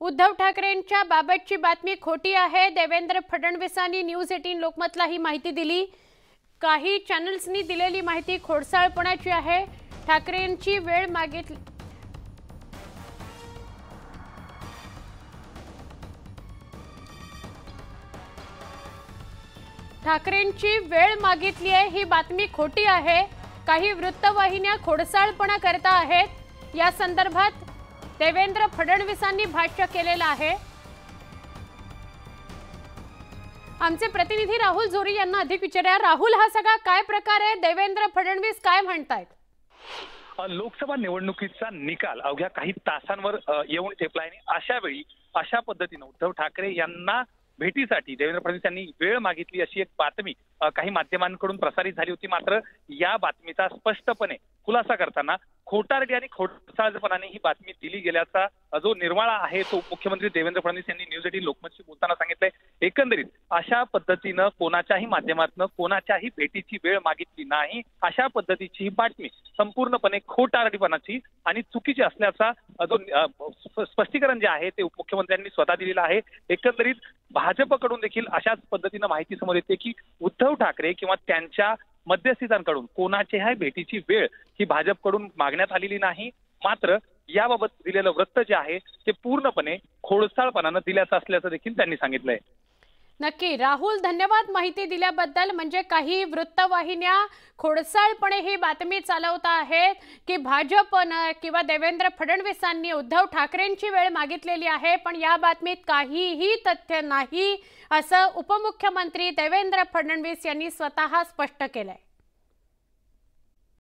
उद्धव ठाकरेंच्या बाबतची बातमी खोटी आहे। देवेंद्र फडणवीसांनी न्यूज 18 लोकमतला ही माहिती दिली। काही चॅनल्सनी दिलेली माहिती खोडसाळपणाची आहे। ठाकरेंची वेळ मागितली आहे ही बातमी खोटी आहे। काही वृत्तवाहिन्या खोडसाळपणा करता आहेत। या संदर्भात देवेंद्र फडणवीसांनी भाष्य केलेलं आहे। आमचे प्रतिनिधी राहुल जोरी यांना अधिक विचारूया। राहुल, हा सगळा काय प्रकार आहे? देवेंद्र फडणवीस काय म्हणतायत? लोकसभा निवडणुकीचा निकाल अवघ्या काही तासांवर येऊन ठेपला आहे। अशा वेळी अशा पद्धतीने उद्धव ठाकरे यांना भेटीसाठी देवेंद्र फडणवीस यांनी वेळ मागितली अशी एक बातमी काही माध्यमांकडून प्रसारित झाली होती। मात्र या बातमीचा स्पष्टपणे खुलासा करताना खोटारडी आणि खोडसाळपणाने ही बातमी दिली गेल्याचा जो निर्वाळा आहे तो मुख्यमंत्री देवेंद्र फडणवीस यांनी न्यूज 18 लोकमतशी बोलताना सांगितलंय। एकंदरीत अशा पद्धतीनं कोणाच्याही माध्यमातून कोणाच्याही भेटीची वेळ मागितली नाही अशा पद्धतीची ही बातमी संपूर्णपणे खोटारडीपणाची आणि चुकीची असल्याचा जो स्पष्टीकरण जे आहे ते उपमुख्यमंत्र्यांनी स्वतः दिलेलं आहे। एकंदरीत भाजपकडून देखील अशाच पद्धतीनं माहिती समोर येते की उद्धव ठाकरे किंवा त्यांच्या मध्यस्थींकडून कोणाच्याही भेटीची वेळ ही भाजपकडून मागण्यात आलेली नाही। मात्र याबाबत दिलेलं वृत्त जे आहे ते पूर्णपणे खोडसाळपणानं दिल्याचं असल्याचं देखील त्यांनी सांगितलंय। नक्की राहुल, धन्यवाद माहिती दिल्याबद्दल। म्हणजे काही वृत्तवाहिन्या खोडसाळपणे ही बातमी चालवता आहेत की भाजपनं किंवा देवेंद्र फडणवीसांनी उद्धव ठाकरेंची वेळ मागितलेली आहे, पण या बातमीत काहीही तथ्य नाही असं उपमुख्यमंत्री देवेंद्र फडणवीस यांनी स्वतः स्पष्ट केलंय।